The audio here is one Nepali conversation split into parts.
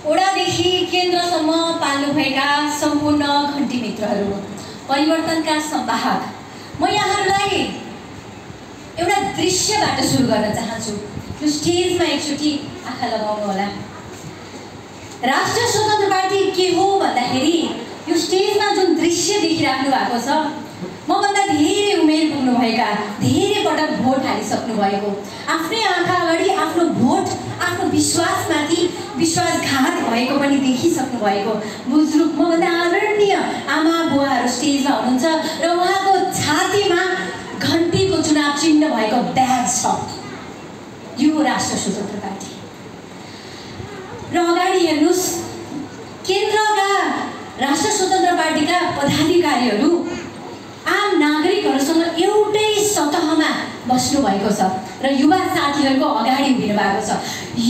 ओडादेखि केन्द्रसम्म पाल्नुभएका सम्पूर्ण घण्टी मित्रहरू, परिवर्तनका संवाहक, म यहाँहरूलाई एउटा दृश्यबाट सुरु गर्न चाहन्छु। यो स्टेजमा एकचोटि आँखा लगाउनु होला। राष्ट्रिय स्वतन्त्र पार्टी के हो भन्दाखेरि यो स्टेजमा जुन दृश्य देखिराख्नु भएको छ, मभन्दा धेरै उमेर पुग्नुभएका, धेरै पटक भोट हालिसक्नु भएको, आफ्नै आँखा अगाडि आफ्नो भोट, आफ्नो विश्वासमाथि विश्वासघात भएको पनि देखिसक्नु भएको बुजुर्ग, मभन्दा आदरणीय आमा बुवाहरू स्टेजमा हुनुहुन्छ र उहाँको छातीमा घण्टीको चुनाव चिन्ह भएको ब्याज छ। यो राष्ट्रिय स्वतन्त्र पार्टी। र अगाडि हेर्नुहोस्, केन्द्रका राष्ट्रिय स्वतन्त्र पार्टीका पदाधिकारीहरू आम नागरिकहरूसँग एउटै सतहमा बस्नु भएको छ र युवा साथीहरूको अगाडि उभिनु भएको छ।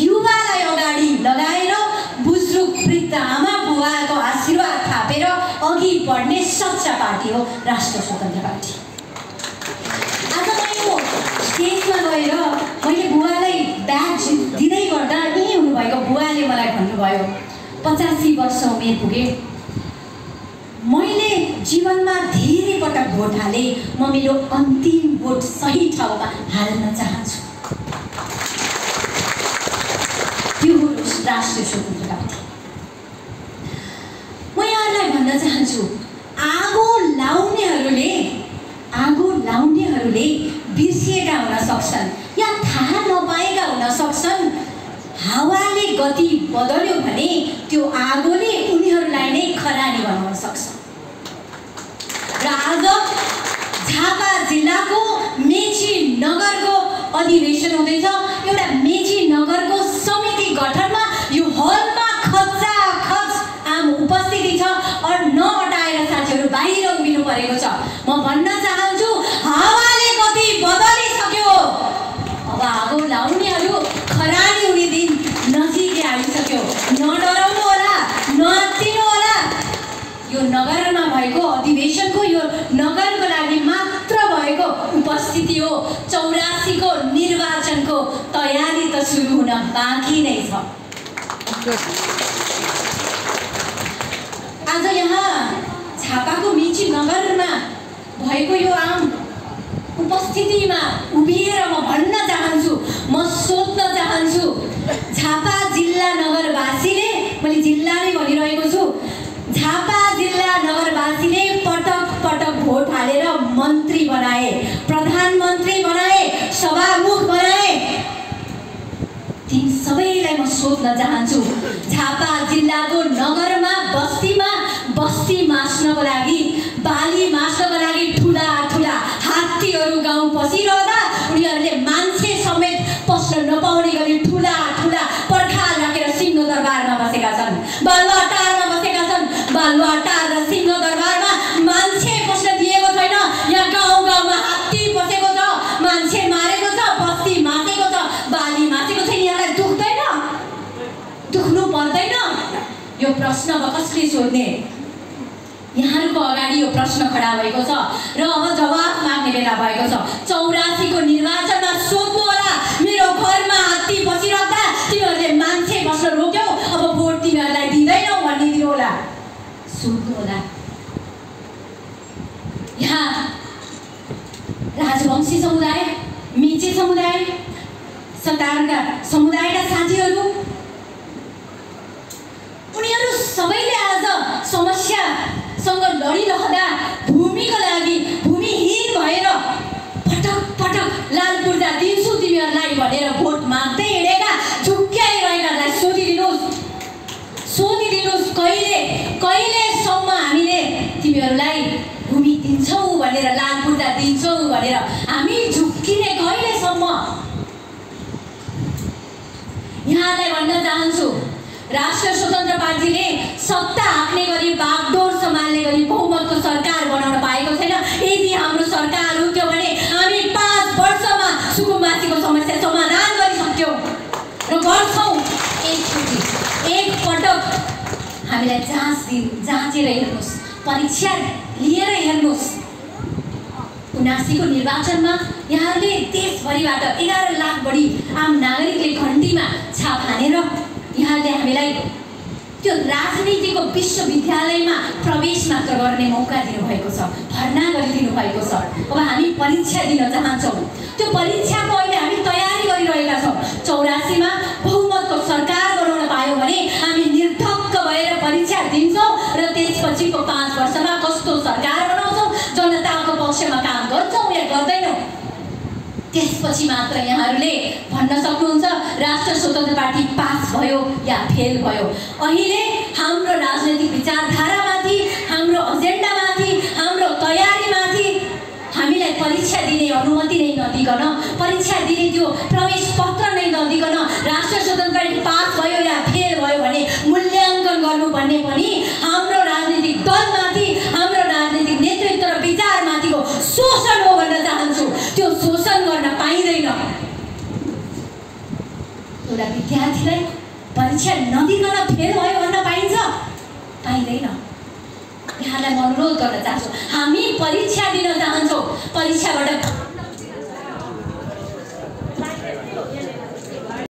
युवालाई अगाडि लगाएर बुजुर्ग वृद्ध आमा बुवाको आशीर्वाद थापेर अघि बढ्ने सच्चा पार्टी हो राष्ट्रिय स्वतन्त्र पार्टी। आज म यो स्टेजमा गएर मैले बुवालाई ब्याज दिँदै गर्दा यहीँ हुनुभएको बुवाले मलाई भन्नुभयो, 85 वर्ष उमेर पुगे, मैले जीवनमा धेरै पटक भोट हाले, म मेरो अन्तिम भोट सही ठाउँमा हाल्न चाहन्छु। त्यो हो राष्ट्रिय स्वतन्त्र पार्टी। म यहाँलाई भन्न चाहन्छु, आगो लाउनेहरूले बिर्सिएका हुन सक्छन् या थाहा नपाएका हुन सक्छन्। हावाले गति बदल्यो भने त्यो आगोले उनीहरूलाई नै खरानी बनाउन सक्छ। र आज झापा जिल्लाको मेची नगरको अधिवेशन हुँदैछ। एउटा मेची नगरको समिति गठनमा यो हलमा खचाखच आम उपस्थिति छ और नअटाएर साथीहरू बाहिर उभिनु परेको छ। म भन्न चाहन्छु, हावाले गति बदलिसक्यो। अब आगो लाउनेहरू खरानी हुने दिन नजिकै आइसक्यो। नडराउनु होला, नआत्तिनु होला। यो नगरमा भएको अधिवेशनको, यो नगरको लागि मात्र भएको उपस्थिति हो। 84 को निर्वाचनको तयारी त सुरु हुन बाँकी नै छ। आज यहाँ झापाको मेची नगरमा भएको यो आम उपस्थितिमा उभिएर म भन्न चाहन्छु, म सोध्न चाहन्छु, झापा जिल्ला नगरवासीले, मैले जिल्ला नै भनिरहेको छु, झापा जिल्ला नगरवासीले पटक पटक भोट हालेर मन्त्री बनाए, प्रधानमन्त्री बनाए, सभामुख बनाए। ती सबैलाई म सोध्न चाहन्छु, झापा जिल्लाको नगरमा बस्ती मास्नको लागि, बाली मास्नको लागि ठुला ठुला हात्तीहरू गाउँ पसिरहँदा उनीहरूले मान्छे समेत पस्न नपाउने गरी ठुला ठुला पर्खाल राखेर सिंहदरबारमा बसेका छन्, बालुवाटारमा बसेका छन्। बालुवाटार र सिंहदरबारमा मान्छे पस्न दिएको छैन। यहाँ गाउँ गाउँमा हात्ती पसेको छ, मान्छे मारेको छ, बस्ती मासेको छ, बाली मासेको छ। यहाँलाई दुख्दैन? दुख्नु पर्दैन? यो प्रश्न अब कसले सोध्ने? यहाँहरूको अगाडि यो प्रश्न खडा भएको छ र अब जवाफ माग्ने बेला भएको छ। 84 को निर्वाचनमा सोध्नु होला, मेरो घरमा हात्ती बसिरहँदा तिमीहरूले मान्छे बस्न रोक्यौ, अब भोट तिमीहरूलाई दिँदैनौ भनिदिनु होला, सोध्नु होला। यहाँ राजवंशी समुदाय, मेचे समुदाय, सतारका समुदायका साथीहरू, उनीहरू सबैले आज समस्यासँग लडिरहँदा भूमिको लागि भूमिहीन भएर पटक पटक लाल पूर्जा दिन्छु तिमीहरूलाई भनेर भोट माग्दै हिँडेका झुक्क्याइरहेकालाई सोधिदिनुहोस्, कहिलेसम्म हामीले तिमीहरूलाई भूमि दिन्छौ भनेर, लाल पूर्जा दिन्छौ भनेर हामी झुक्किने कहिलेसम्म? यहाँलाई भन्न चाहन्छु, राष्ट्रिय स्वतन्त्र पार्टीले सत्ता हाँक्ने गरी, बागडोर सम्हाल्ने गरी बहुमतको सरकार बनाउन पाएको छैन। यदि हाम्रो सरकार हुन्थ्यो भने हामी 5 वर्षमा सुकुम्बासीको समस्या समाधान गरिसक्यौँ र गर्छौँ। एक पटक हामीलाई जाँचेर हेर्नुहोस्, परीक्षा लिएर हेर्नुहोस्। 79 को निर्वाचनमा यहाँहरूले देशभरिबाट 11 लाख बढी आम नागरिकले घण्टीमा छाप हानेर यहाँले हामीलाई त्यो राजनीतिको विश्वविद्यालयमा प्रवेश मात्र गर्ने मौका दिनुभएको छ, भर्ना गरिदिनु भएको छ। अब हामी परीक्षा दिन चाहन्छौँ। त्यो परीक्षाको अहिले हामी तयारी गरिरहेका छौँ। 84मा बहुमतको सरकार बनाउन पायौँ भने हामी निर्धक्क भएर परीक्षा दिन्छौँ र त्यसपछिको 5 वर्षमा कस्तो सरकार बनाउँछौँ, जनताको पक्षमा काम गर्छौँ या गर्दैनौँ, त्यसपछि मात्र यहाँहरूले भन्न सक्नुहुन्छ राष्ट्र स्वतन्त्र पार्टी पास भयो या फेल भयो। अहिले हाम्रो राजनैतिक विचारधारामाथि, हाम्रो एजेन्डामाथि, हाम्रो तयारीमाथि हामीलाई परीक्षा दिने अनुमति नै नदिकन, परीक्षा दिने त्यो प्रवेश पत्र नै नदिकन राष्ट्र स्वतन्त्र पार्टी पास भयो या फेल भयो भने मूल्याङ्कन गर्नुपर्ने पनि हाम्रो राजनीतिक दलमाथि, हाम्रो राजनीतिक नेतृत्व र विचारमाथिको शोषण हो भन्न चाहन्छु। त्यो शोषण गर्न पाइँदैन। एउटा विद्यार्थीलाई परीक्षा नदिकन फेल भयो भन्न पाइन्छ? पाइँदैन। यहाँलाई म अनुरोध गर्न चाहन्छु, हामी परीक्षा दिन चाहन्छौँ। परीक्षाबाट